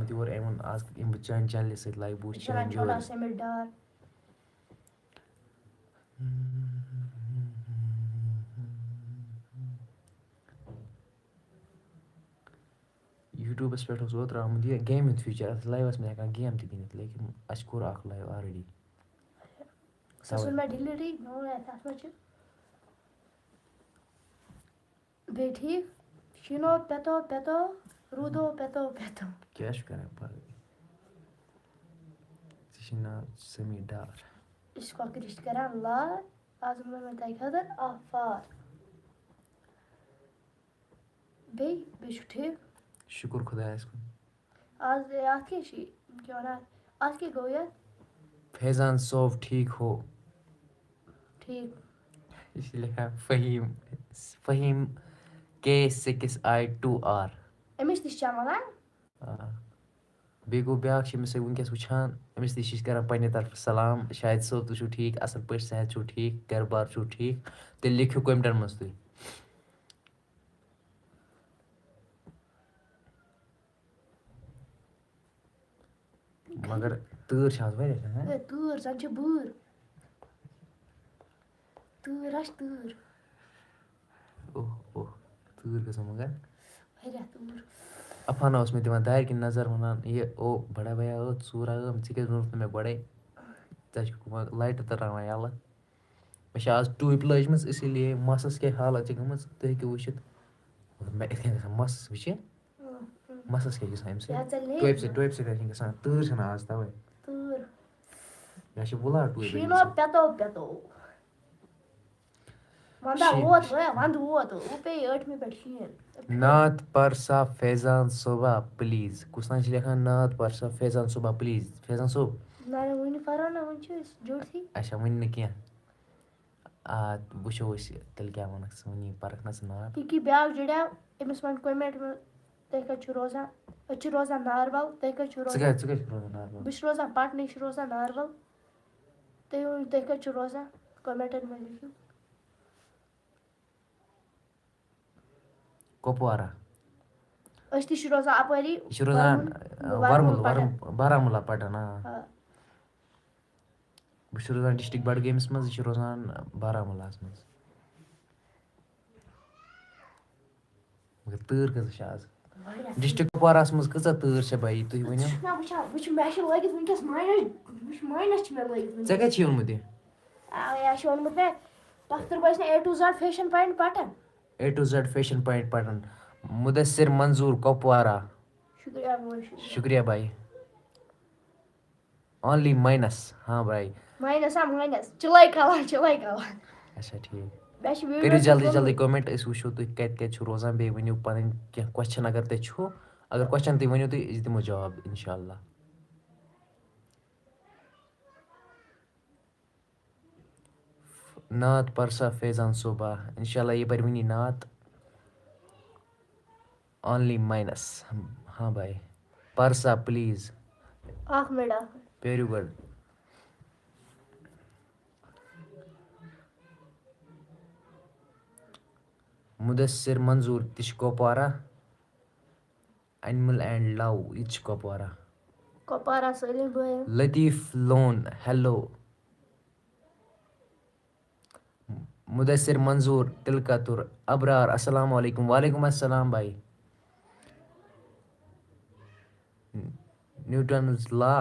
آمُت یور أمۍ ووٚن آز یِم بہٕ چانہِ چَنلہِ سۭتۍ لایِو بہٕ وٕچھِ چٲنۍ جوڑِ یوٗٹیوٗبَس پٮ۪ٹھ اوس اوترٕ آمُت یہِ گیمہِ ہُنٛد فیٖچر اَتھ لایِوَس منٛز ہٮ۪کان گیم تہِ گِنٛدِتھ لیکِن اَسہِ کوٚر اکھ لایِو آلریڈی کیٛاہ چھُ کران پَگہہ ژےٚ چھُے ناو سمی ڈار شُکُر خۄدایَس کُن فیضان صوب ٹھیٖک ہو یہِ چھِ لیکھان فہیٖم K6I2R آ بیٚیہِ گوٚو بیٛاکھ چھِ أمِس سۭتۍ وٕنۍکٮ۪س وٕچھان أمِس تہِ چھِ أسۍ کران پنٛنہِ طرفہٕ سلام شاید صٲب تُہۍ چھُو ٹھیٖک اَصٕل پٲٹھۍ صحت چھُو ٹھیٖک گرٕ بار چھُو ٹھیٖک تیٚلہِ لیکھِو کومٮ۪نٛٹَن منٛز تُہۍ مگر تۭر چھِ آز واریاہ اوہ اوہ تۭر گژھان مگر اَفانا اوس مےٚ دِوان دارِ کِنۍ نظر وَنان یہِ او بَڑا بھیا ژوٗر ژٕ کیٛازِ ووٚنُکھ نہٕ مےٚ گۄڈَے ژےٚ چھُکھ لایٹہٕ تراوان یَلہٕ مےٚ چھِ آز ٹوٗپۍ لٲجمٕژ اسی لیے مَسَس کیٛاہ حالت چھِ گٔمٕژ تُہۍ ہیٚکِو وٕچھِتھ مےٚ یِتھ کٔنۍ گژھان مَس وٕچھِ مَسَس کیٛاہ چھِ گژھان اَمہِ سۭتۍ ٹوپہِ سۭتۍ چھِ گژھان تۭر چھَنہٕ آز تَوَے مےٚ چھِ وُلا ٹوٗپۍ نعت پر سا فیضان صوبا پٕلیٖز کُس تام چھِ لیکھان نعت پر سا فیضان صوبا پٕلیٖز فیضان صوب اچھا وٕنہِ نہٕ کینٛہہ آ وٕچھو أسۍ تیٚلہِ کیٛاہ وَنکھ ژٕ وٕنی پَرکھ نہ ژٕ نعت ژٕ کَتہِ چھُکھ روزان ناربل بہٕ چھُس روزان پٹنہٕ یہِ چھُ روزان ناربل تُہۍ ؤنِو تُہۍ کَتہِ چھِو روزان کومٮ۪نٛٹَن منٛز لیکھِو کۄپوارہ أسۍ تہِ چھِ روزان اَپٲری یہِ چھِ روزان بارہمولہ پَٹن آ بہٕ چھُس روزان ڈِسٹِرٛک بڈگٲمِس منٛز یہِ چھُ روزان بارہمولاہَس منٛز مگر تۭر کۭژاہ چھِ آز ڈِسٹِرٛک کُپوارہَس منٛز کۭژاہ تۭر چھےٚ بایی تُہۍ ؤنِو ژےٚ کَتہِ چھُے اوٚنمُت یہِ A to Z fashion point Pattan Mudasir Manzoor Kupwara شُکریہ بھائی اونلی ماینس ہاں بھائی اچھا ٹھیٖک کٔرِو جلدی جلدی کومٮ۪نٛٹ أسۍ وٕچھو تُہۍ کَتہِ کَتہِ چھُو روزان بیٚیہِ ؤنِو پَنٕنۍ کینٛہہ کوسچن اگر تۄہہِ چھُو اگر کوسچن تُہۍ ؤنِو تُہۍ أسۍ دِمو جواب اِنشاء اللہ نعت پرسا فیضان صوبا اِنشاء اللہ یہِ پَرِ وٕنی نعت اونلی ماینس ہاں بھائی پرسا پٕلیٖز پیٲرِو گۄڈٕ مُدثر منظوٗر تہِ چھِ کۄپوارہ انمل اینڈ لو یہِ تہِ چھِ کۄپوارہ لطیٖف لون ہیلو مُدثر منظوٗر تِلکَتُر ابرار السلام علیکُم وعلیکُم السلام بھائی نیوٹنز لا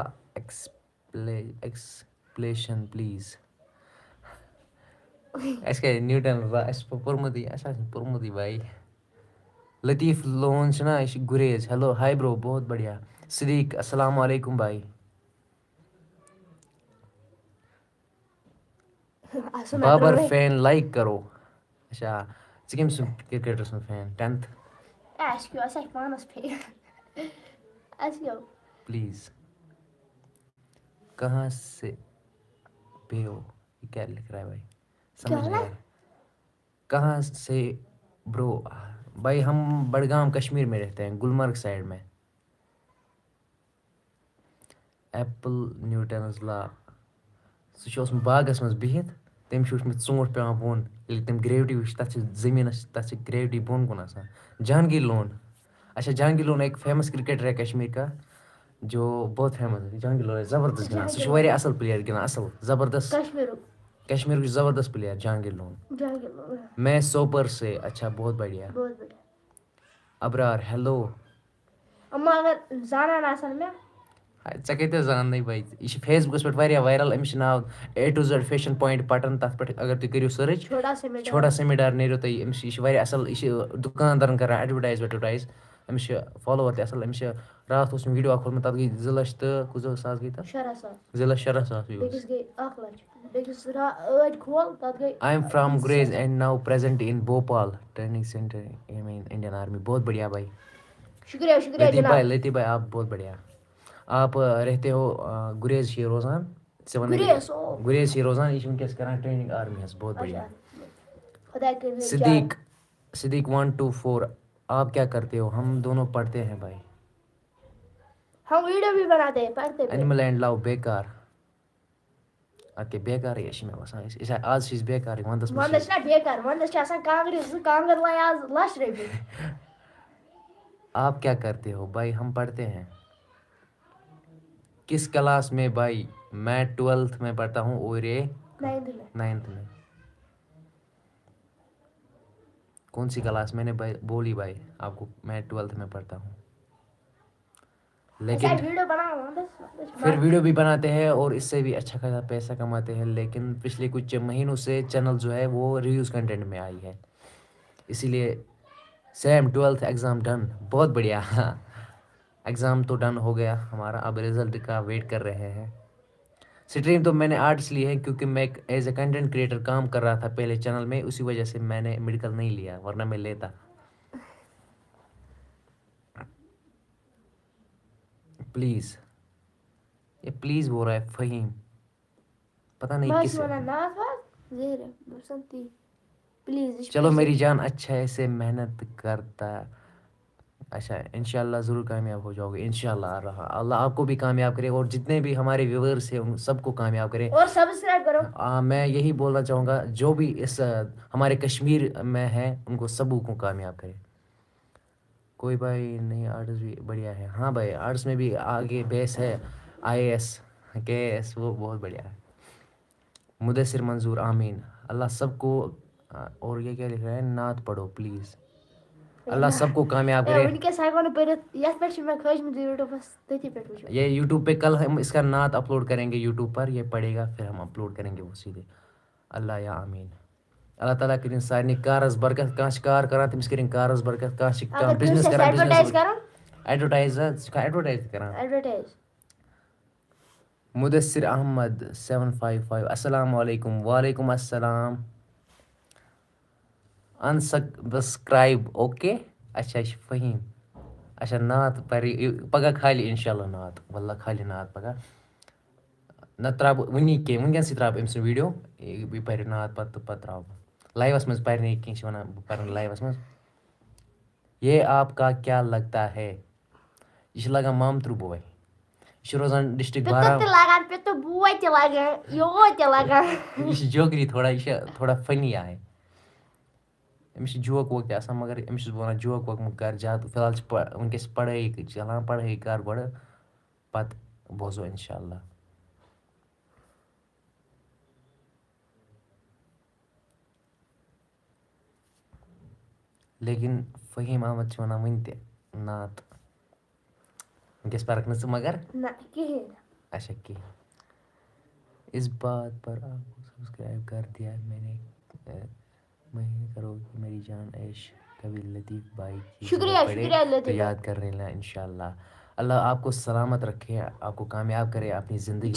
ایکسپلیشن پلیٖز اَسہِ کیٛازِ نیوٹن لا اَسہِ پوٚرمُتٕے اَسہِ آسہِ پوٚرمُتٕے بھائی لطیٖف لون چھُنہ یہِ چھِ گُریز ہیلو ہاے برو بہت بڑھیا صدیٖق السلام علیکُم بھائی بابر فین لایک کرو اچھا ژٕ کٔمۍ سُنٛد کِرکٹرٕ سُنٛد فین 10th پلیٖز کہاں سے پے ہو یہ کیا لکھ رہا ہے بھائی سمجھ نہیں آ رہا کہاں سے برو بھائی ہم بڈگام کشمیر میں رہتے ہیں گلمرگ سائڈ میں ایپل نیوٹنز لا سُہ چھُ اوسمُت باغس منٛز بِہِتھ تٔمۍ چھُ وٕچھمُت ژوٗنٛٹھ پٮ۪وان بۄن ییٚلہِ تٔمۍ گرٛیوِٹی وٕچھ تَتھ چھِ زٔمیٖنَس تَتھ چھِ گرٛیوِٹی بۄن کُن آسان جہانگیٖر لون اچھا جہانگیٖر لون ایک فیمس کرکٹر ہے کشمیر کا جو بہت فیمس ہے جہانگیر لوہرا زبردست گِنٛدان سُہ چھُ واریاہ اَصٕل پٕلیر گِنٛدان اَصٕل زبردست کشمیٖرُک چھُ زبردست پٕلیر جہانگیر لون میں سوپر سے اچھا بہت بڑھیا ابرار ہیلو ژےٚ کَتہِ زاننٕے بھائی یہِ چھِ فیس بُکَس پٮ۪ٹھ واریاہ وایرَل أمِس چھِ ناو A to Z fashion point Pattan تَتھ پٮ۪ٹھ اگر تُہۍ کٔرِو سٔرٕچ چھوٹا سٔمِڈار نیریو تۄہہِ أمِس یہِ چھِ واریاہ اَصٕل یہِ چھِ دُکاندارَن کَران اٮ۪ڈوَٹایز وٮ۪ڈوَٹایز أمِس چھِ فالووَر تہِ اَصٕل أمِس چھِ راتھ اوس مےٚ ویٖڈیو اَکھ کھوٗلمُت تَتھ گٔے 2,00,000 تہٕ کۭژاہ ساس گٔے تَتھ 2,06,000 views I am from Gurez and now present in Bhopal training centre Indian army بہت بڑھیا بھائی لطیف بھائی آپ بہت بڑھیا آپ رہتے ہو گریز چھِ روزان گریز چھِ روزان یہِ چھِ وٕنکٮ۪س کران ٹریننگ آرمی ہس بہت بڑھیا صدیق 124 آپ کیا کرتے ہو ہم دونوں پڑھتے ہیں بھائی اینمل اینڈ لو بیکار اَدٕ کیٛاہ بیکارٕے چھِ مےٚ باسان أسۍ آز چھِ أسۍ بیکارٕے وَندَس منٛز آپ کیا کرتے ہو بھائی ہم پڑھتے ہیں کس کلاس میں بھائی میں 12th میں پڑھتا ہوں اور یہ 9th میں کون سی کلاس میں نے بولی بھائی آپ کو میں 12th میں پڑھتا ہوں لیکن پھر ویڈیو بھی بناتے ہیں اور اس سے بھی اچھا خاصا پیسہ کماتے ہیں لیکن پچھلے کچھ مہینوں سے چینل جو ہے وہ ریویوز کنٹینٹ میں آئی ہے اسی لیے سیم 12th ایگزام ڈن بہت بڑھیا ایگزام تو ڈن ہو گیا ہمارا اب رزلٹ کا ویٹ کر رہے ہیں اسٹریم تو میں نے آرٹس لی ہے کیونکہ میں ایز اے کنٹینٹ کریٹر کام کر رہا تھا پہلے چینل میں اسی وجہ سے میں نے میڈیکل نہیں لیا ورنہ میں لیتا پلیز یہ پلیز بول رہا ہے فہیم پتہ نہیں کس چلو میری جان اچھا ایسے محنت کرتا اچھا انشاءاللہ ضرور کامیاب ہو جاؤ گے انشاءاللہ اللہ آپ کو بھی کامیاب کرے اور جتنے بھی ہمارے ویورس ہیں ان سب کو کامیاب کرے اور سبسکرائب کرو میں یہی بولنا چاہوں گا جو بھی اس ہمارے کشمیر میں ہیں ان کو سبوں کو کامیاب کرے کوئی بھائی نہیں آرٹس بھی بڑھیا ہے ہاں بھائی آرٹس میں بھی آگے بیس ہے IAS KS وہ بہت بڑھیا ہے مدثر منظور آمین اللہ سب کو اور یہ کیا لکھ رہا ہے نعت پڑھو پلیز اللہ سب کو کامیاب کرے یہ یوٹیوب پہ کل ہم اس کا نعت اپلوڈ کریں گے یوٹیوب پر یہ پڑھے گا پھر ہم اپلوڈ کریں گے وہ سیدھے اللہ یا آمین اللہ تعالیٰ کٔرِنۍ سارنٕے کارَس برکت کانٛہہ چھِ کار کران تٔمِس کٔرِنۍ کارَس برکت کانٛہہ چھِ کانٛہہ بِزنِس کران ایڈوَٹایز حظ ژٕ چھُکھا ایڈوَٹایز تہِ کران مدثر احمد 755 السلام علیکم وعلیکم السلام انسبسکرایب اوکے اچھا یہِ چھِ فہیٖم اچھا نعت پَرِ پگاہ کھالہِ اِنشاء اللہ نعت واللہ کھالہِ نعت پگاہ نَتہٕ ترٛاوٕ بہٕ وٕنی کینٛہہ وٕنکٮ۪نسٕے ترٛاوٕ بہٕ أمۍ سُنٛد ویٖڈیو یہِ پَرِ نعت پَتہٕ ترٛاوٕ بہٕ لایوَس منٛز پَرِ نہٕ کینٛہہ چھِ وَنان بہٕ پَرٕ نہٕ لایوَس منٛز یہ آپ کا کیا لگتا ہے یہِ چھِ لگان مامترٛوٗ بوے یہِ چھِ روزان ڈِسٹرٛک یہِ چھِ جوکری تھوڑا یہِ چھِ تھوڑا فٔنی آیہِ أمِس چھِ جوک ووک تہِ آسان مگر أمِس چھُس بہٕ وَنان جوک ووک مہٕ کَر زیادٕ فِلحال چھِ وٕنکٮ۪س پڑھٲیی چلان پڑھٲیی کَر گۄڈٕ پَتہٕ بوزو اِنشاء اللہ لیکن فہیٖم احمد چھِ وَنان وٕنہِ تہِ نعت وٕنکٮ۪س پَرکھ نہٕ ژٕ مگر اچھا کِہیٖنۍ اس بات پر آپ کو سبسکرائب کر دیا میں نے مہینے کرو کہ میری جان عیش کبھی لطیف بھائی کی پڑھے تو یاد کر لینا انشاء اللہ اللہ آپ کو سلامت رکھے آپ کو کامیاب کرے اپنی زندگی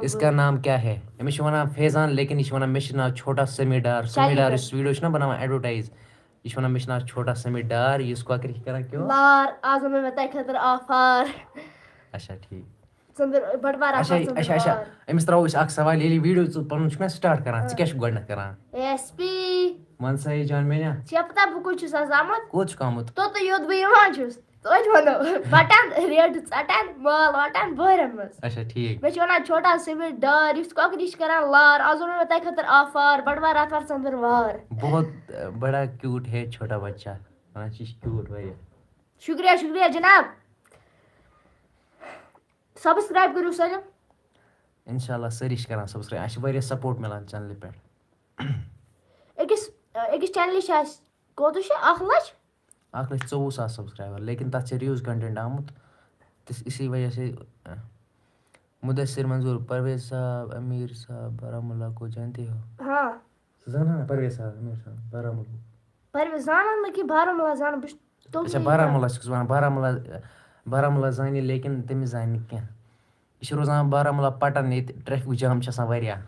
اس کا نام کیا ہے أمِس چھِ وَنان فیضان لیکن یہِ چھِ وَنان مےٚ چھِ ناو چھوٹا سٔمیٖر ڈار یُس ویٖڈیو چھُنہ بناوان ایڈوَٹایز یہِ چھِ وَنان مےٚ چھِ ناو چھوٹا سٔمیٖر ڈار یُس کۄکرِ چھِ کران کیوں اچھا ٹھیٖک اچھا أمِس ترٛاوو أسۍ اکھ سوال ییٚلہِ یہِ ویٖڈیو ژٕ پَنُن چھُکھ نا سٹاٹ کران ژٕ کیاہ چھُکھ گۄڈٕنٮ۪تھ کران وَن سا یے جان میٛانا کوٚت چھُکھ آمُت اچھا ٹھیٖک بہت بڑا کیوٹ ہے چھوٹا بچہ کیوٹ واریاہ. شکریہ شکریہ جناب. سبسکرائب کٔرِو سٲلِم. اِنشاء اللہ سٲری چھِ کران سبسکرایب. اَسہِ چھِ واریاہ سپوٹ مِلان چینلہِ پٮ۪ٹھ. أکِس چینلہِ چھِ اَسہِ کوتاہ چھُ 1,00,000. 1,24,000 سبسکرایبر. لیکن تَتھ چھِ ریوز کنٹینٹ آمُت اسی وجہ سے. مدثر منظور پرویز صاحب امیر صاحب بارہمولہ کو جانتے ہو؟ ہاں زانان نا پرویز صاحب امیر صاحب بارہمولہ. پرویز زانان نہٕ کینٛہہ بارہمولہ زانان بہٕ چھُس اچھا بارہمولہ چھُس وَنان. بارہمولہ زانہِ لیکن تٔمِس زانہِ نہٕ کینٛہہ. یہِ چھُ روزان بارہمولہ پٹن. ییٚتہِ ٹریفِک جام چھِ آسان واریاہ.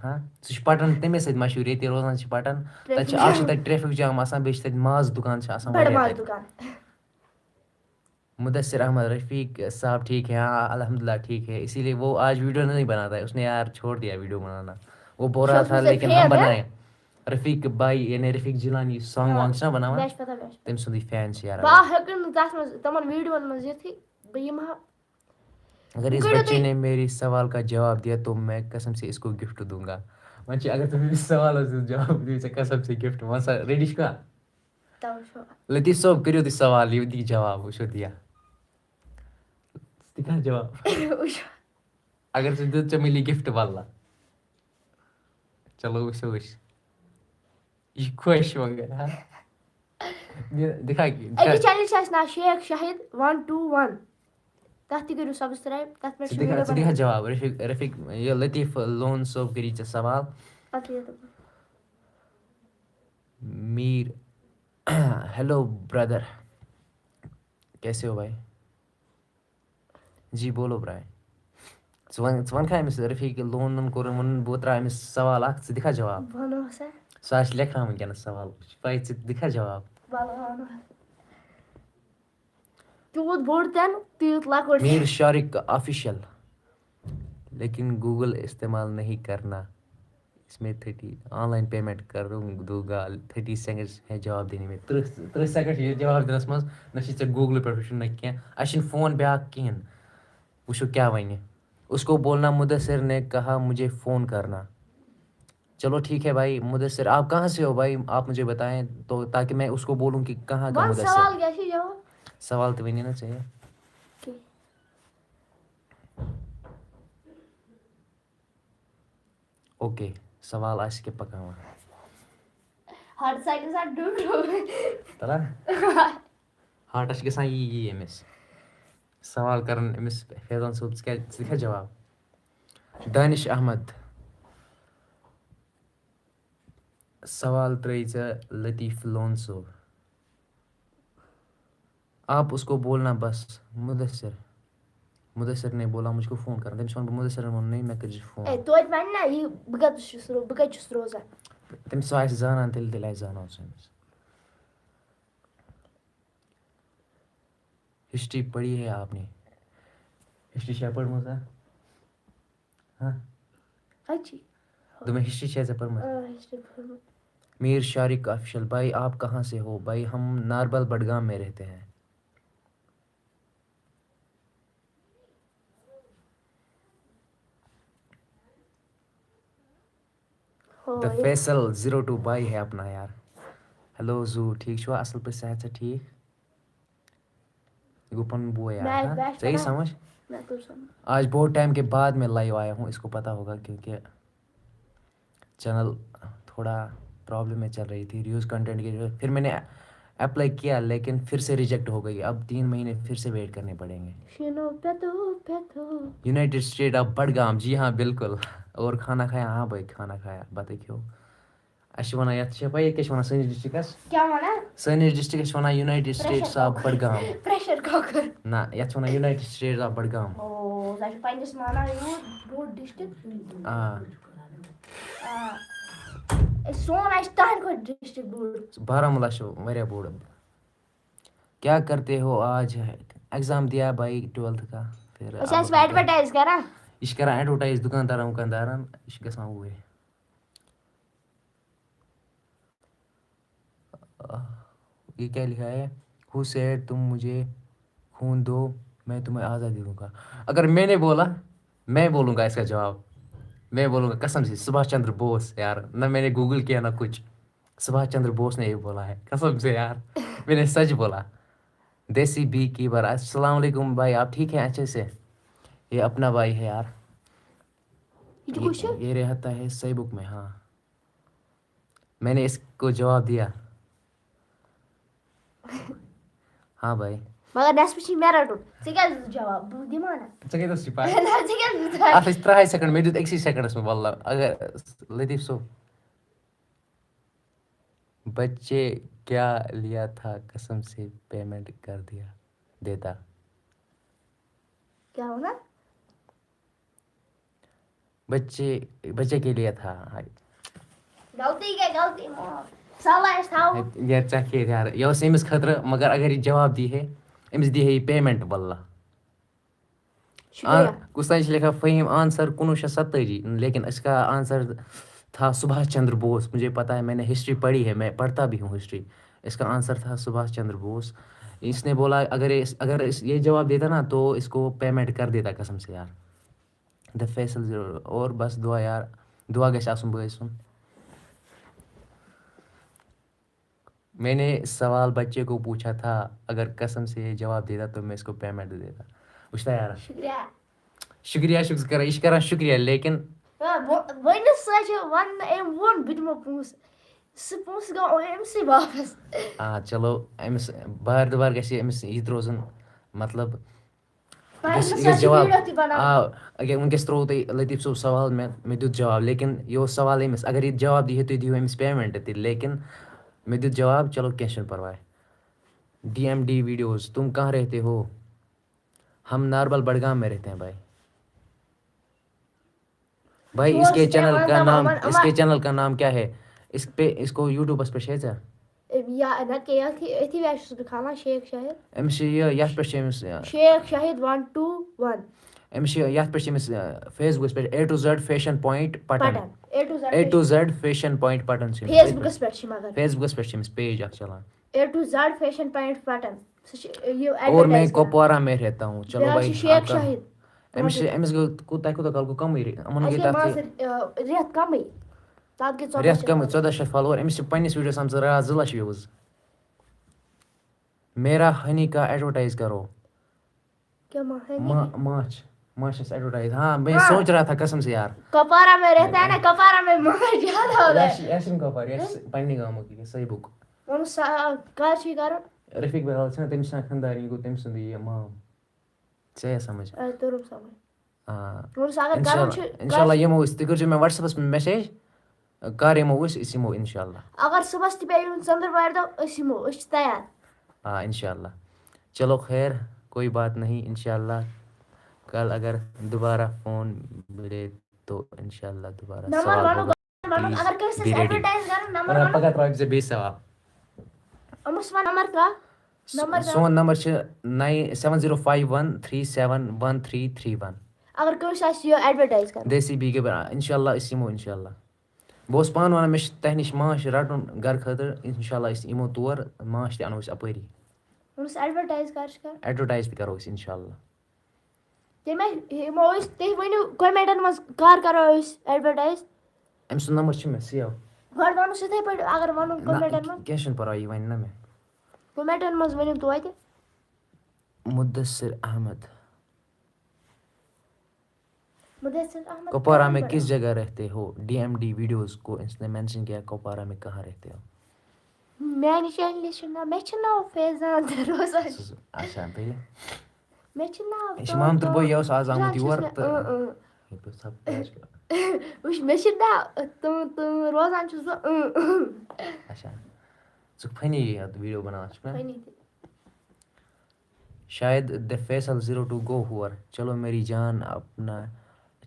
سُہ چھُ پٹن تَمے سۭتۍ مشہوٗر. ییٚتہِ روزان چھِ پٹن تَتہِ چھِ اکھ چھِ تَتہِ ٹریفِک جام آسان بیٚیہِ چھِ تَتہِ ماز دُکان چھِ آسان واریاہ تَتہِ. مدثر احمد رفیق صاحب ٹھیک ہے؟ ہاں الحمد للہ ٹھیک ہے. اسی لیے وہ آج ویڈیو نہیں بناتا ہے. اس نے یار چھوڑ دیا ویڈیو بنانا. وہ بول رہا تھا لیکن ہم بنائے. رفیق بھائی یعنی رفیق جیلانی سانگ وانگ چھُنا بناوان تٔمۍ سُنٛدٕے فین چھِ یار. اگر اس بچے نے میری سوال کا جواب دیا تو میں قسم سے اس کو گفٹ دوں گا. وۄنۍ اگر ژٕ میٲنِس سوالس جواب دِی ژےٚ قسم سے گفٹ. وۄنۍ سا ریڈی چھُکھا؟ لطیف صٲب کٔرِو تُہۍ سوال یہِ دی جواب وٕچھو دِیا. ژٕ دِکھا جواب اگر ژٕ دیُت ژےٚ مِلی گفٹ واللہ. چلو وٕچھو أسۍ. یہِ چھُ خۄش مگر دِکھا أکِس چینلہِ چھِ اَسہِ ناو شیخ شاہد 121. تَتھ تہِ کٔرِو سبسکرایب. تَتھ پٮ۪ٹھ ژٕ دِکھا جواب. رفیق یہِ لطیف لون صٲب کٔری ژےٚ سوال. میر ہیلو برادر کیسے ہو بھائی؟ جی بولو برٛاے. ژٕ وَنکھا أمِس رفیق لونن کوٚرُن بہٕ ترٛاو أمِس سوال اکھ ژٕ دِکھا جواب. سُہ آسہِ لیکھان وٕنکٮ۪نس سوال پاے. ژٕ دِکھا جواب. میر شارق آفیشل لیکن گوگل استعمال نہیں کرنا. اس میں 30 آن لائن پیمنٹ کروں دوں گا. 30 سیکنڈس ہے جواب دینے میں. 30 سیکنڈ چھِ یہِ جواب دِنس منٛز. نہ چھِ ژےٚ گوٗگلہٕ پٮ۪ٹھ وٕچھُن نہ کینٛہہ. اَسہِ چھُنہٕ فون بیٛاکھ کِہینۍ. وٕچھو کیٛاہ وَنہِ. اس کو بولنا مدثر نے کہا مجھے فون کرنا. چلو ٹھیک ہے بھائی. مدثر آپ کہاں سے ہو بھائی؟ آپ مجھے بتائیں تو تاکہ میں اس کو بولوں کہ کہاں کا مدثر. سوال تو ؤنِو نا ژےٚ. اوکے سوال آسہِ کہِ پکاوان تَلان ہاٹس چھِ گژھان یی أمِس. سوال کران أمِس فیضان صٲب ژٕ دِکھا جواب. دانش احمد سوال ترٛٲیی ژےٚ لطیف لون صٲب. آپ اس کو بولنا بس. مدثر نے بولا مجھ کو فون کرنا. تٔمِس وَنہٕ بہٕ مدثرن ووٚن نہیں مےٚ کٔرۍزِ فون. تٔمِس سُہ آسہِ زانان تیٚلہِ آسہِ زانان سُہ أمِس. ہسٹری پڑھی ہے آپ نے؟ ہسٹری چھا پٔرمٕژ دوٚپمَے ہسٹری چھا ژےٚ پٔرمٕژ؟ میر شارق آفیشل بھائی آپ کہاں سے ہو؟ بھائی ہم ناربل بڈگام میں رہتے ہیں. دا فیصل 02 بھائی ہے اپنا یار. ہیلو زو ٹھیک چھُوا؟ اَصٕل پٲٹھۍ صحت چھا ٹھیٖک؟ یہ گوٚو پنُن بوے یار. صحیح سمجھ. آج بہت ٹائم کے بعد میں لائیو آیا ہوں. اس کو پتا ہوگا کیونکہ چینل تھوڑا پرابلم میں چل رہی تھی ریوز کنٹینٹ کی. پھر میں نے اپلائی کیا لیکن پھر سے ریجیکٹ ہو گئی. اب 3 مہینے پھر سے ویٹ کرنے پڑیں گے. United state of Budgam. جی ہاں بالکل. اور کھانا کھایا؟ ہاں بھائی کھانا کھایا. بتہٕ کھیوٚو. اَسہِ چھِ وَنان یَتھ چھےٚ پَیی ییٚتہِ کیٛاہ چھِ وَنان سٲنِس ڈِسٹرٛکَس؟ سٲنِس ڈِسٹرٛکَس چھِ وَنان یونایٹِڈ سٹیٹٕس آف بڈگام. نہ یَتھ چھِ وَنان united States of Budgam. Baramulla چھُ واریاہ بوٚڑ. کیا کرتے ہو آج؟ ایگزام دیا بھائی 12th کا. پھر یہِ چھِ کران ایڈوَٹایز دُکاندارن وُکاندارن. یہِ چھِ گژھان اوٗرۍ. یہ کیا لکھا ہے؟ ہو سیڈ تم مجھے خون دو میں تمہیں آزادی دوں گا. اگر میں نے بولا میں بولوں گا اس کا جواب. میں بولوں گا قسم سے سبھاش چندر بوس. یار نہ میں نے گوگل کیا نہ کچھ. سبھاش چندر بوس نے یہ بولا ہے قسم سے یار میں نے سچ بولا. دیسی بی کیپر. السلام علیکم بھائی, آپ ٹھیک ہیں اچھے سے؟ یہ اپنا بھائی ہے یار, یہ کچھ یہ رہتا ہے سی بک میں. ہاں میں نے اس کو جواب دیا. ہاں بھائی مگر نیکسٹ چھ مےٚ رَٹُن ژٕ کیٛازِ دِژ جواب بہٕ دِمہا نا ژےٚ کیٛاہ دوٚپُتھ یہِ پاے نہ ژٕ کیٛازِ دِژ اَتھ ٲسۍ 3 سیکنڈ مےٚ دیُت أکسٕے سیکنڈس منٛز واللہ. اگر لطیف صٲب بچے کیا لیا تھا قسم سے پیمنٹ کر دیا دیتا. کیا ہونا بچے کے لیے تھا. غلطی گٔے غلطی سہلٕے ٲسۍ تھاوُن. یار ژےٚ کھیٚیہِ یار یہِ اوس أمِس خٲطرٕ مگر اگر یہِ جواب دی ہے أمِس دی ہے یہِ پیمنٹ واللہ. شُکریہ. کُس تانۍ چھِ لیکھان فہیم آنسر 1970 لیکن اس کا آنسر تھا سبھاش چندر بوس. مجھے پتا ہے میں نے ہسٹری پڑھی ہے, میں پڑھتا بھی ہوں ہسٹری. اس کا آنسر تھا سبھاش چندر بوس. اس نے بولا اگر یہ جواب دیتا نا تو اس کو پیمنٹ کر دیتا قسم سے یار. دا فیصل اور بس دعا یار, دعا گژھِ آسُن بٲے سُنٛد. میں نے سوال بچے کو پوچھا تھا اگر قسم سے یہ جواب دیتا تو میں اس کو پیمنٹ دیتا. وٕچھتا یارا شُکریہ. شُکریہ چھُکھ ژٕ کران, یہِ چھِ کران شُکریہ لیکن ؤنِو سا چھِ وَننہٕ أمۍ ووٚن بہٕ دِمو پونٛسہٕ سُہ پونٛسہٕ گوٚو أمسٕے واپس. چلو أمِس بار دُبار گژھِ أمِس یہِ تہِ روزُن مطلب یہِ جواب. ویٖڈیو تہِ بناوُن. اگر وٕنکٮ۪س ترٛوو تۄہہِ لطیف صٲب سوال مےٚ دیُت جواب لیکن یہِ اوس سوال أمِس اگر یہِ جواب دی ہے تُہۍ دِیِو أمِس پیمنٹ تہِ لیکن مےٚ دیُت جواب. چلو کینٛہہ چھُنہٕ پرواے. ڈی ایم ڈی ویڈیوز تم کہاں رہتے ہو؟ ہم ناربل بڈگام میں رہتے ہیں بھائی. بھائی اس کے چینل کا نام کیا ہے؟ اس کو یوٹیوبس پہ چھے ژےٚ؟ یا نتہٕ کیٛاہ أتھی جایہِ چھُس بہٕ کھالان شیخ شاہد. أمِس چھِ یہِ یَتھ پٮ۪ٹھ چھِ أمِس شیخ شاہد 121. أمِس چھِ یَتھ پٮ۪ٹھ چھِ أمِس فیس بُکَس پٮ۪ٹھ A to Z fashion point Pattan. A to Z fashion point Pattan چھِ فیس بُکَس پٮ۪ٹھ چھِ مگر فیس بُکَس پٮ۪ٹھ چھِ أمِس پیج اکھ چلان. A to Z fashion point Pattan سُہ چھِ یہِ اور میں کپوارہ میں رہتا ہوں. چلو بھائی شیخ شاہد. أمِس گوٚو تۄہہِ کوٗتاہ کال گوٚو کمٕے یِمن گٔے تَتھ رٮ۪تھ کمٕے تَتھ گٔے رٮ۪تھ کمٕے 1400 فالوور. أمِس چھِ پنٛنِس ویٖڈیوَس آمژٕ راتھ 2 لچھ وِوٕز. میرا ہنی کا ایڈورٹائز کرو. ماچھس ایڈورٹائز. ہاں میں سوچ رہا تھا قسم سے یار کپوارہ میں رہتا ہے نا کپوارہ میں ماچھ زیادہ ہوتا ہے. یاسین کپوار پنٛنہِ گامُک یہِ صحیح بُک. کر چھُ یہِ کرُن؟ رفیق بلال چھُنہ تٔمِس چھُنہ خانٛدار یہِ گوٚو تٔمۍ سُنٛدٕے یہِ مام. ژےٚ سمجھ. توٚرُم سمجھ. انشاء اللہ یِمو أسۍ. تُہۍ کٔرۍزیو مےٚ وٹسیپس پٮ۪ٹھ میسیج کر یِمو أسۍ یِمو انشاء اللہ. اگر صُبحس تہِ پیٚیہِ یُن ژٔنٛدٕر وارِ دۄہ أسۍ یِمو أسۍ چھِ تیار. ہاں انشاء اللہ. چلو خیر کوئی بات نہیں انشاء اللہ. کل اگر دوبارہ فون ملے تو انشاء اللہ دوبارہ سوال ہوگا. پگاہ ترٛاوِ ژےٚ بیٚیہِ سوال. سون نمبر چھِ 7051371331. اگر کٲنٛسہِ آسہِ یہِ ایڈوَٹایز کَرُن دیسی بی کے انشاء اللہ أسۍ یِمو انشاء اللہ. بہٕ اوسُس پانہٕ وَنان مےٚ چھِ تۄہہِ نِش ماچھ رَٹُن گرٕ خٲطرٕ. انشاء اللہ أسۍ یِمو تور ماچھ تہِ اَنو أسۍ اَپٲری. ایڈوَٹایز تہِ کرو أسۍ انشاء اللہ. یِمو أسۍ تُہۍ ؤنِو کومٮ۪نٹَن منٛز کر کرو أسۍ ایڈوَٹایز. أمۍ سُنٛد نمبر چھُ مےٚ سیو. گۄڈٕ وَنوس یِتھَے پٲٹھۍ اگر وَنُن کومٮ۪نٹَن منٛز. کینٛہہ چھُنہٕ پرواے یہِ وَنہِ نہ مےٚ. کومٮ۪نٹَن منٛز ؤنِو تویتہِ. مدثر احمد کپوارہ میں کس جگہ رہتے ہو؟ ڈی ایم ڈی ویڈیوز کو اس نے مینشن کیا کپوارہ میں کہاں رہتے ہو. میانہِ چینلہِ چھُ ناو مےٚ چھُ ناو فیضان روزان. اچھا بیٚیہِ مےٚ چھُ ناو یہِ چھُ مامتٕر بوے یہِ اوس آز آمُت یور تہٕ وٕچھ مےٚ چھُ ناو روزان چھُس بہٕ. اچھا ژٕ فنی ویٖڈیو بناوان چھُکھ نا. شاید دا فیصل 02 گو ہور. چلو میری جان اپنا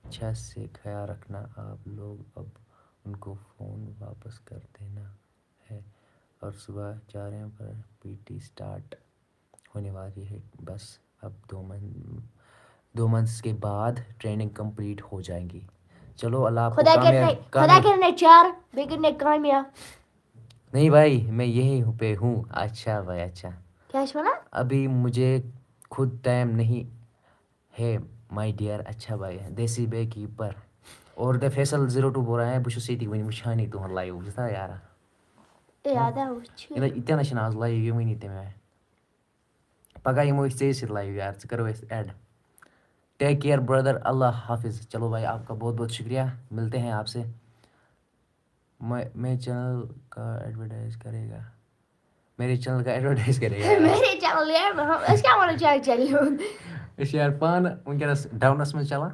اچھا سے خیال رکھنا. آپ لوگ اب ان کو فون واپس کر دینا ہے اور صبح 4 پر پی ٹی اسٹارٹ ہونے والی ہے. بس اب 2 منتھس کے بعد ٹریننگ کمپلیٹ ہو جائے گی. چلو اللہ آپ کو خدا کرنے 4 بیٚیہِ کرنے کامیاب. نہیں بھائی میں یہی پہ ہوں. اچھا بھائی اچھا. کیا چھِ وَنان؟ ابھی مجھے خود ٹائم نہیں ہے مائی ڈیئر. اچھا بھائی دیسی بے کیپر اور دا فیصل 02 بول رہا ہے بہٕ چھُس ییٚتی وٕنہِ وٕچھانٕے تُہُنٛد لایِو. بوٗزتھا یارا یہِ تہِ نہ چھِنہٕ آز لایِو یِوٲنی تَمہِ آیہِ پگاہ یِمو أسۍ ژےٚ سۭتۍ لایِو یار ژٕ کَرو أسۍ ایڈ ٹیک کیئر بردر اللہ حافظ چلو بھائی آپ کا بہت بہت شکریہ ملتے ہیں آپ سے میں چینل کا ایڈورٹائز کرے گا میرے چینل کا ایڈورٹائز کرے گا میرے چینل أسۍ کیٛاہ وَنو چانہِ چینلہِ ہُنٛد أسۍ چھِ یار پانہٕ وٕنکٮ۪نَس ڈاونَس منٛز چلان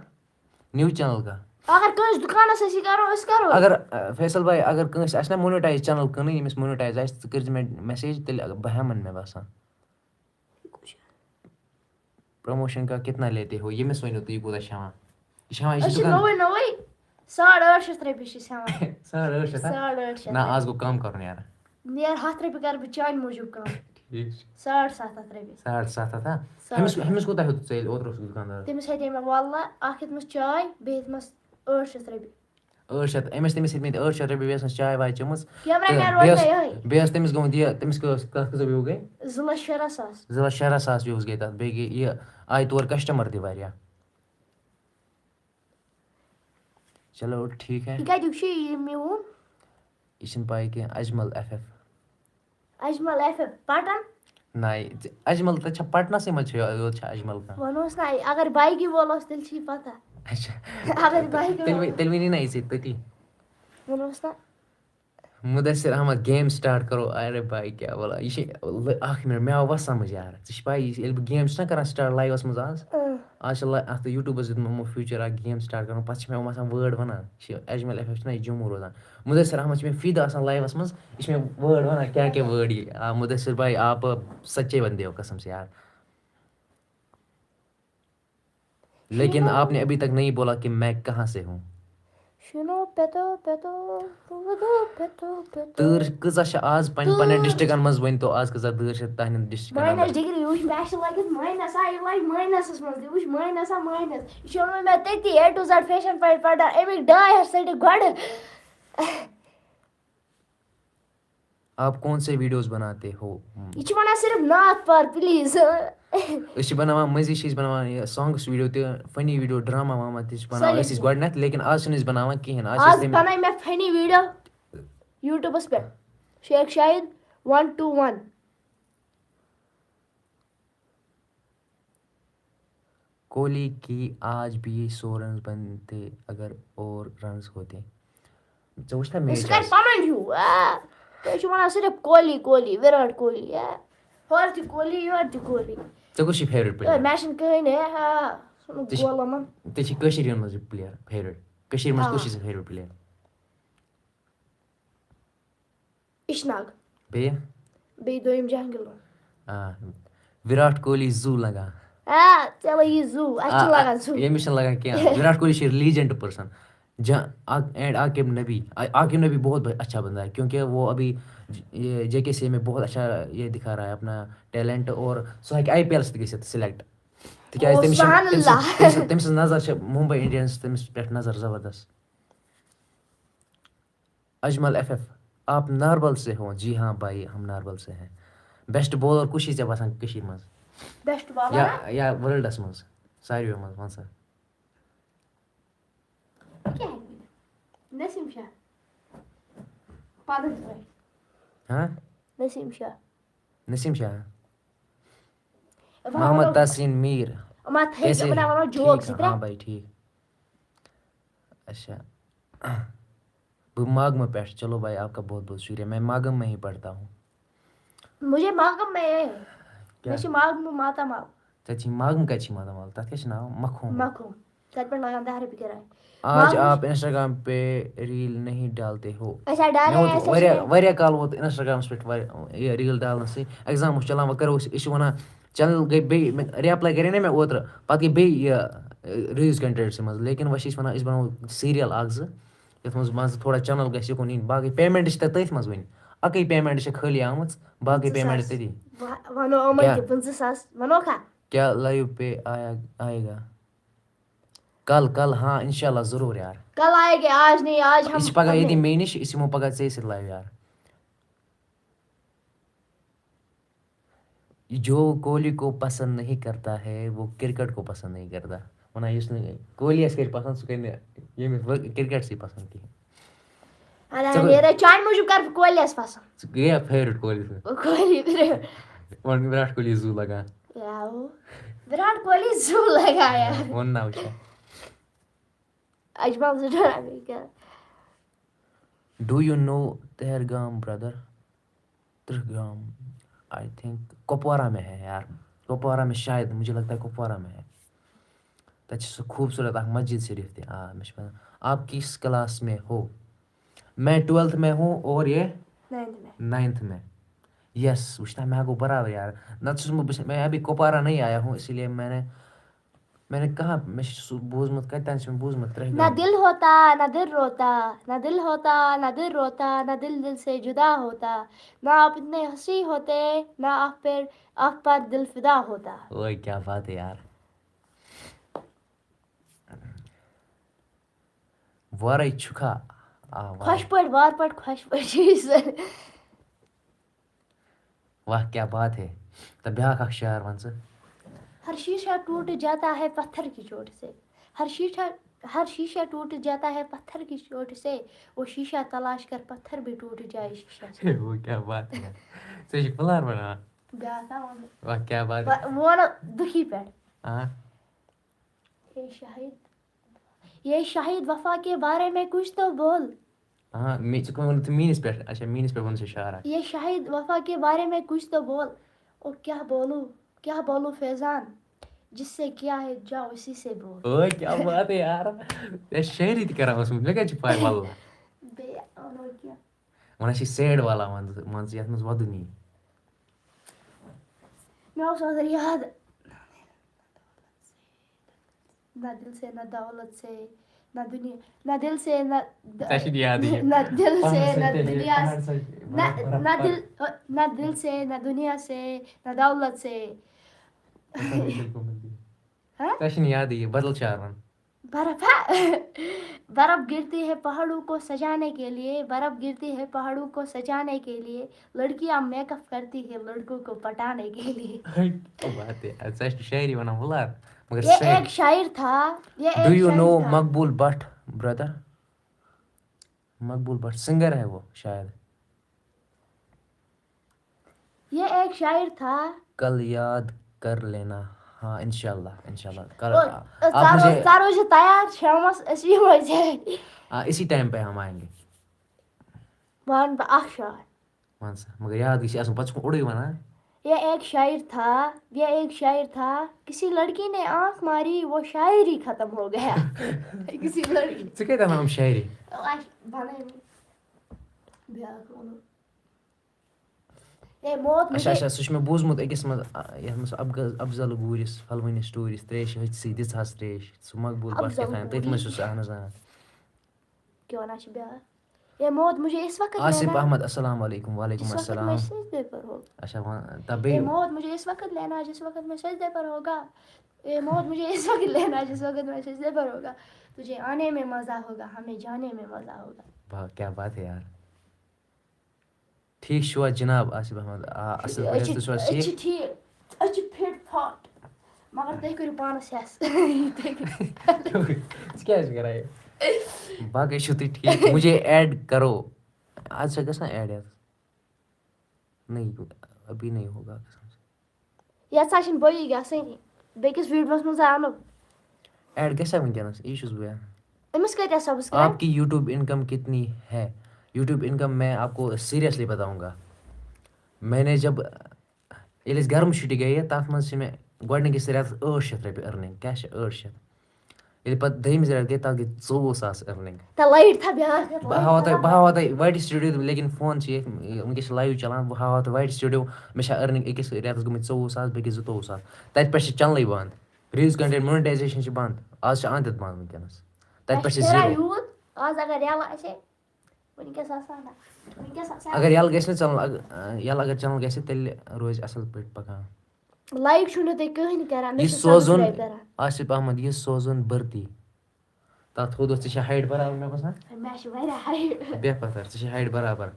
نِو چینل کا اگر کٲنٛسہِ دُکانَس أسۍ یہِ کَرو أسۍ کَرو اگر فیصل بھائی اگر کٲنٛسہِ آسہِ نا مونیٹایز چینل کٕنٕنۍ ییٚمِس مونیٹایز آسہِ ژٕ کٔرۍزِ مےٚ میسیج تیٚلہِ بہٕ ہٮ۪مَن مےٚ باسان پرٛموشن کا کتنا لیتے ہو ییٚمِس ؤنِو تُہۍ یہِ کوٗتاہ چھِ ہٮ۪وان یہِ چھِ ہٮ۪وان یہِ أسۍ چھِ چھِ دُکان نوٚوُے رۄپیہِ چھِ أسۍ ہٮ۪وان 800 800 نہ آز گوٚو کم کرُن یار نیر 100 رۄپیہِ کَرٕ بہٕ چانہِ موٗجوٗب کَم ٹھیٖک چھُ 750 رۄپیہِ 750 ہُمِس کوٗتاہ ہیوٚت ژےٚ اوترٕ اوسُکھ دُکاندار تٔمِس ہیٚتے مےٚ وَللہ اکھ ہیٚتمَس چاے بیٚیہِ ہیٚتمَس 800 رۄپیہِ 800 أمِس تٔمِس ہیٚتمٕتۍ 800 رۄپیہِ بیٚیہِ ٲسمٕژ چاے واے چٔمٕژ کیمرا مین روزِ مےٚ یِہوٚے بیٚیہِ ٲس تٔمِس گوٚمُت یہِ تٔمِس کَتھ کۭژاہ وِو گٔے 2,16,000 2,16,000 وِوٕز گٔے تَتھ بیٚیہِ گٔے یہِ آیہِ تور کَسٹمر تہِ واریاہ چلو ٹھیٖک ہے یہِ کَتیُک چھُ یہِ میون یہِ چھِنہٕ پاے کینٛہہ Ajmal F F Ajmal F F Pattan نہ اجمل تَتہِ چھا پٹنسٕے منٛز چھِ یوت چھا اجمل کانٛہہ وَنوس نا اگر بایکہِ وول اوس تیٚلہِ چھِ یہِ پتہ اچھا اگر بایکہِ وول تیٚلہِ ؤنی نا یہِ ژےٚ تٔتی وَنوس نا مُدثر احمد گیم سٹاٹ کرو ارے بھائی کیٛاہ وَلا یہِ چھِ اکھ منٹ مےٚ آو وۄنۍ سمجھ یار ژےٚ چھِ پاے ییٚلہِ بہٕ گیم چھُس نا کران سٹاٹ لایوَس منٛز آز چھِ اَتھ یوٗٹیوٗبَس دیُتمُت یِمو فیوٗچر اکھ گیم سٹاٹ کرُن پَتہٕ چھِ مےٚ یِم آسان وٲڈ وَنان یہِ چھِ اجمل ایف ایف چھُنہ یہِ جموں روزان مُدثر احمد چھِ مےٚ فی دۄہ آسان لایوَس منٛز یہِ چھِ مےٚ وٲڈ وَنان کیٛاہ کیٛاہ وٲڈ یہِ مُدثر بھائی آپ سچے بندے ہو قسم سے یار لیکن آپ نے ابھی تک نہیں بولا کہ میں کہاں سے ہوں تۭر کۭژاہ چھِ آز پنٕنٮ۪ن ڈِسٹرکن منٛز ؤنۍتو آز کۭژاہ تۭر چھِ تہنٛدٮ۪ن ڈِسٹرکن ماینس ڈگری وٕچھ مےٚ چھِ لٲگِتھ ماینس یہِ لگہِ ماینسس منٛز تہِ وٕچھ ماینس ماینس یہِ چھُ اوٚنمُت مےٚ تٔتی A to Z فیشن پٮ۪ٹھ پَڑان اَمِکۍ 2 ہَتھ ژٔٹِکھ گۄڈٕ آپ کون سے ویڈیوز بناتے ہو یہِ چھُ وَنان صرف نعت پر پلیٖز أسۍ چھِ بناوان مٔنٛزی چھِ أسۍ بناوان یہِ سانگٕس ویٖڈیو تہِ فٔنی ویٖڈیو ڈراما واما تہِ چھِ بناوان أسۍ گۄڈٕنٮ۪تھ لیکن آز چھِنہٕ أسۍ بناوان کِہینۍ آز بنٲے مےٚ فٔنی ویٖڈیو یوٗٹیوٗبس پٮ۪ٹھ شیخ شاہد 121 کوہلی کی آج بھی 100 رنز بنتے اگر اور رنز ہوتے ژےٚ وٕچھ نا میچ سُہ کرِ پَنُن ہیوٗ تُہۍ چھِو وَنان صرف کوہلی وِراٹ کوہلی ہورٕ تہِ کوہلی یورٕ تہِ کوہلی ژےٚ کُس چھُے فیورِٹ پٕلیر مےٚ چھُنہٕ کٕہٕنۍ گولَمن ژےٚ چھِ کٔشیٖرِ ہُنٛد منٛز یہِ پٕلیر فیورِٹ کٔشیٖرِ منٛز کُس چھُے ژےٚ فیورِٹ پٕلیر اِشناگ بیٚیہِ دوٚیِم جہانگیٖر وِراٹ کوہلی زوٗ لگان ژےٚ لگی زوٗ اَسہِ چھُ لگان زوٗ ییٚمِس چھِنہٕ لگان کینٛہہ وِراٹ کوہلی چھِ لیجنڈ پٔرسن اینڈ عاقب نبی بہت اچھا بندہ ہے کیونکہ وہ ابھی جے کے سی میں بہت اچھا یہ دکھا رہا ہے اپنا ٹیلنٹ اور سُہ ہیٚکہِ آی پی ایلس تہِ گٔژھِتھ سِلیکٹ تِکیازِ تٔمۍ سٕنٛز نظر چھِ ممبئی انڈینٕز تٔمِس پٮ۪ٹھ نظر زبردست اجمل ایف ایف آپ ناربل سے ہو جی ہاں بھائی ہم ناربل سے ہیں بیسٹ بالر کُس چھُے ژےٚ باسان کٔشیٖرِ منٛز یا ورلڈس منٛز ساروِیو منٛز وَن سا نسیٖم شاہ محمد تحسین میٖر کیسے ہاں بھائی ٹھیٖک اچھا بہٕ ماگمہٕ پٮ۪ٹھ چلو بھائی آپ کا بہت بہت شکریہ میں ماگم میں ہی پڑھتا ہوں مجھے ماگم میں مےٚ چھِ ماگمہٕ ماتامال ژےٚ چھی ماگم کَتہِ چھی ماتامال تَتھ کیٛاہ چھِ ناو مکھوم تَتہِ پٮ۪ٹھ لگان 10 رۄپیہِ کِراے آج آپ انسٹاگرام پہ ریل نہیں ڈالتے ہو واریاہ کال ووت انسٹاگرامس پٮ۪ٹھ یہِ ریٖل ڈالنہٕ سۭتۍ ایٚگزام اوس چلان وۄنۍ کرو أسۍ چھِ وَنان چَنل گٔے بیٚیہِ رِاپلاے کرے نا مےٚ اوترٕ پَتہٕ گٔے بیٚیہِ یہِ ریٖلٕز کَنٹینٹسٕے منٛز لیکن وۄنۍ چھِ أسۍ وَنان أسۍ بَناوو سیٖریل 1-2 یَتھ منٛز مان ژٕ تھوڑا چَنل گژھِ یِکُن یِنۍ باقٕے پیمٮ۪نٛٹ چھِ تَتھ تٔتھۍ منٛز وٕنہِ اَکٕے پیمٮ۪نٛٹ چھِ خٲلی آمٕژ باقٕے پیمٮ۪نٛٹ تٔتی کیٛاہ لایِو پے آئے گا کل ہاں انشاء اللہ ضروٗر یار یہِ چھِ پگاہ ییٚتی مے نِش أسۍ یِمو پگاہ ژےٚ سۭتۍ لایِو یار جو کوہلی کو پسند نہیں کرتا ہے وہ کرکٹ کو پسند نہیں کرتا وَنان یُس نہٕ کوہلی آسہِ کرِ پسنٛد سُہ کرِ نہٕ ییٚمِس کرکٹسٕے پسنٛد کِہینۍ نیرے چانہِ موٗجوٗب کَرٕ بہٕ کۄلٮ۪س پَسنٛد ژٕ گٔیا فیورِٹ کوہلی سۭتۍ کوہلی وَن وِراٹھ کوہلی زوٗ لگان وِراٹ کوہلی زوٗ لگایا ووٚن نا وٕچھا اجمل سے ڈرا نہیں کیا do you know Trehgam brother Trehgam I think Kupwara میں ہے یار کپوارہ میں شاید مجھے لگتا ہے کپوارہ میں ہے تَتہِ چھِ سُہ خوٗبصوٗرت اکھ مسجد شریف تہِ مےٚ چھُ پتہ آپ کس کلاس میں ہو میں 12th میں ہوں اور یہ 9th میں یس وٕچھنا میں گوٚو برابر یار نتہٕ چھُس بہٕ میں ابھی کپوارہ نہیں آیا ہوں اسی لیے میں نے کہاں مےٚ چھُ سُہ بوٗزمُت کتہِ چھُ مےٚ بوٗزمُت نہ ترہگام دل ہوتا نہ دل روتا نہ دل ہوتا نہ دل روتا نہ دل دل سے جدا ہوتا نہ آپ اتنے ہنسی ہوتے نہ آپ پر دل فدا ہوتا اوے کیا بات ہے یار وارے چھُکھا خۄش پٲٹھۍ وار پٲٹھۍ خۄش پٲٹھۍ واہ کیا بات ہے تہٕ بیٛاکھ اکھ شعر وَن ژٕ ہر شیشہ ٹوٹ جاتا ہے پتھر کی چوٹ سے ہر شیشہ ٹوٹ جاتا ہے پتھر کی چوٹ سے وہ شیشہ تلاش کر پتھر بھی ٹوٹ جائے شیشہ سے وہ کیا بات ہے ژٕ چھُکھ پٕلان بناوان واہ کیا بات ہے وَنو دُکھی پٮ۪ٹھ ہاں یہ شاہد وفا کے بارے میں کچھ تو بول ہاں ژٕ وَن ژٕ میٛٲنِس پٮ۪ٹھ اچھا میٛٲنِس پٮ۪ٹھ وَن ژٕ شعر اکھ یہ شاہد وفا کے بارے میں کچھ تو بول اور کیا بولوں فیضان جس سے کیا ہے جاؤ اسی سے بول اوے کیا بات ہے یار ژےٚ شٲعری تہِ کران اوسمُت مےٚ کَتہِ چھِ پاے واللہ وَنان چھِ سیڈ والا مان ژٕ یَتھ منٛز وَدُن یی مےٚ اوس اوترٕ یاد نہ دل سے نہ دولت سے نہ دنیا نہ دل سے نہ ژےٚ چھُنہٕ یادٕے نہ دل سے نہ دنیا نہ دل سے نہ دنیا سے نہ دولت سے ژےٚ چھُنہٕ یادٕے یہِ بدل شعر وَن برف گرتی ہے پہاڑوں کو سجانے کے لیے برف گرتی ہے پہاڑوں کو سجانے کے لیے لڑکیاں میک اپ کرتی ہے لڑکوں کو پٹانے کے لیے بات ہے ژٕ چھِ شاعری وَنان وُلار مگر یہ ایک شاعر تھا do you know Maqbool Butt brother Maqbool Butt singer ہے وہ شاید یہ ایک شاعر تھا کل یاد کر لینا ہاں انشاء اللہ تیار شامس اسی ٹائم پہ ہم آئیں گے ون بہٕ اکھ شعر ون سا مگر یاد گژھِ آسُن پتہٕ چھُکھ اورُے وَنان یہ ایک شاعر تھا کسی لڑکی نے آنکھ ماری وہ شاعر ہی ختم ہو گیا کسی لڑکی ژٕ کَتہِ وَنان شاعری اچھا اچھا سُہ چھُ مےٚ بوٗزمُت أکِس منٛز یَتھ منٛز افضل گوٗرِس پھلوٲنِس ٹوٗرِس ترٛیش ۂژۍسٕے دِژہَس ترٛیش سُہ مقبوٗل بٹ کیٛاہ تام تٔتھۍ منٛز چھُ سُہ اہن حظ کیوں وَنان چھِ بیٛاکھ یہ موت مجھے اس وقت آصف احمد السلام علیکم وعلیکم السلام اچھا یہ موت مجھے اس وقت لینا جس وقت میں سجدے پر ہوگا یہ موت مجھے اس وقت لینا جس وقت میں سجدے پر ہوگا تجھے آنے میں مزہ ہوگا ہمیں جانے میں مزہ ہوگا واہ کیا بات ہے یار ٹھیٖک چھُوا جِناب آصف احمد اَصٕل پٲٹھۍ تُہۍ چھِو حظ ٹھیٖک مگر تُہۍ کٔرِو پانَس ہٮ۪س ژٕ کیٛازِ چھُکھ کران یہِ باقٕے چھِو تُہۍ ٹھیٖک مجھے ایڈ کرو آز چھا گژھان ایڈ یَتھ نہیں ابھی نہیں ہوگا یَتھ سا چھِنہٕ بٲیی گژھٲنی بیٚکِس ویٖڈیوَس منٛز اَنو ایڈ گژھیٛا وٕنکٮ۪نَس یی چھُس بہٕ أمِس کۭتیٛاہ سبسکرایب آپ کی یوٹیوب انکم کتنی ہے یوٹیوب انکم میں آپ کو سیریسلی بتاؤں گا میں نے جب ییٚلہِ أسۍ گرم چھُٹی گٔیے تَتھ منٛز چھِ مےٚ گۄڈٕنِکِس رٮ۪تَس 800 رۄپیہِ أرنِنٛگ کیٛاہ چھِ 800 ییٚلہِ پَتہٕ دوٚیمِس رٮ۪تہٕ گٔے تَتھ گٔے 24,000 أرنِنٛگ بہٕ ہاوہو تۄہہِ وایٹ سٹوڈیو لیکِن فون چھِ ییٚتہِ وٕنکٮ۪س چھِ لایِو چَلان بہٕ ہاوہو تۄہہِ وایٹ سٹوڈیو مےٚ چھےٚ أرنِنٛگ أکِس رٮ۪تَس گٔمٕتۍ 24,000 بیٚکِس 22,000 تَتہِ پٮ۪ٹھ چھِ چَنلٕے بنٛد ریٖلٕز کَنٹٮ۪نٹ مونِٹایزیشن چھِ بنٛد آز چھِ اَنٛد تہِ بنٛد وٕنکٮ۪نَس تَتہِ پٮ۪ٹھ چھِ زیٖرو اگر یَلہٕ گژھِ نہٕ چَنل اگر چَنل گژھِ تیٚلہِ روزِ اَصٕل پٲٹھۍ پَکان لایک چھُنہٕ تُہۍ کٕہٕنۍ کران یہِ سوزُن آصف احمد یہِ سوزُن بٔرتی تَتھ تھوٚدُس ژےٚ چھےٚ ہایٹ برابر مےٚ باسان بیٚہہ پَتھر ژےٚ چھےٚ ہایٹ برابر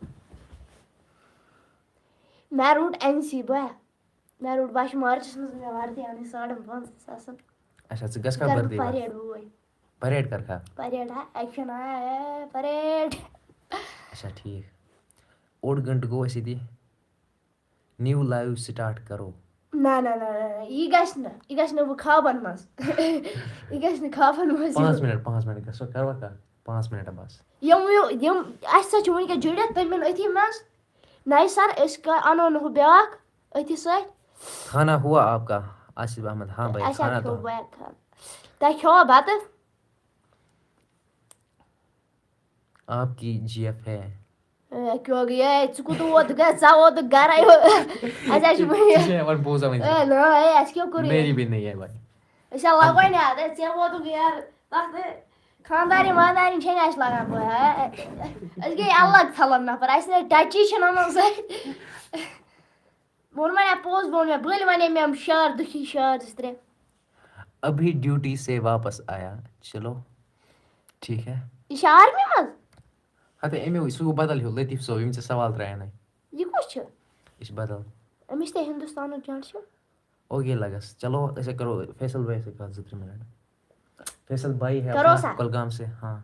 مےٚ روٚٹ NC مےٚ روٚٹ بَچہٕ مارچَس منٛز مےٚ وردی اَنٕنۍ 5,500 اچھا ژٕ گژھکھا بٔرتی پریڈ بوے پریڈ کَرکھا پریڈ ایکشن پریڈ اچھا ٹھیک 8 گھنٹہٕ گوٚو اَسہِ ییٚتی نِو لایِو سٹاٹ کرو نہ یہِ گژھِ نہٕ بہٕ خوابن منٛز یہِ گژھِ نہٕ خوابن منٛز 5 منٹ گژھو کروا کتھ 5 منٹ بس یِم اَسہِ سۭتۍ چھِ وٕنکٮ۪س جُڑِتھ تِم یِن أتھی منٛز نَیہِ سر أسۍ اَنو نہٕ ہُہ بیٛاکھ أتھی سۭتۍ کھانا ہوا آپ کا آصف احمد ہاں بھائی اَسہِ کھانا ہا تو کھیوٚو بیٛاکھ کھانا تۄہہِ کھیوٚوا بَتہٕ آپ کی جی ایف ہے کیوں گٔیے ژٕ کوٗتاہ ووتُکھ ژٕ ووتُکھ گرے اَسہِ حظ چھِ بوزا اَسہِ کیٛاہ کوٚر میری بھی نہیں ہے بھائی أسۍ ہا لگوے نہٕ اَدٕ ژےٚ ووتُکھ یارٕ تَتھ خاندارنۍ واندارنۍ چھےٚ نہٕ اَسہِ لگان پاے أسۍ گٔے الگ تھلن نفر اَسہِ نہٕ ٹچی چھِنہٕ یِمن سۭتۍ ووٚن وۄنۍ پوٚز ووٚن مےٚ بٔلۍ وَنے مےٚ شعر دُکھی شعر 2-3 ابھی ڈیوٹی سے واپس آیا چلو ٹھیک ہے یہِ چھا آرمی منٛز ہتے امیُک سُہ گوٚو بدل ہیوٗ لطیف صٲب یِم ژےٚ سوال ترٛایَنَے یہِ کُس چھُ یہِ چھُ بدل أمِس تہِ ہندوستانُک جنٛڈ چھُ اوکے لگس چلو ایسے کرو فیصل بھائی سے کہا 2-3 منٹ فیصل بھائی ہے کرو اپنا سا کولگام سے ہاں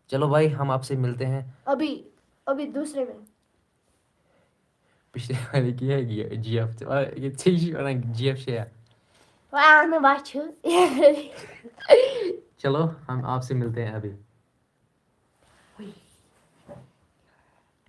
چلو بھائی ہم آپ سے ملتے ہیں ابھی دوسرے میں پچھلے والے کی ہے جی ایف یہ ژےٚ ونان جی ایف چھےٚ اہن بہٕ چھُ چلو ہم آپ سے ملتے ہیں ابھی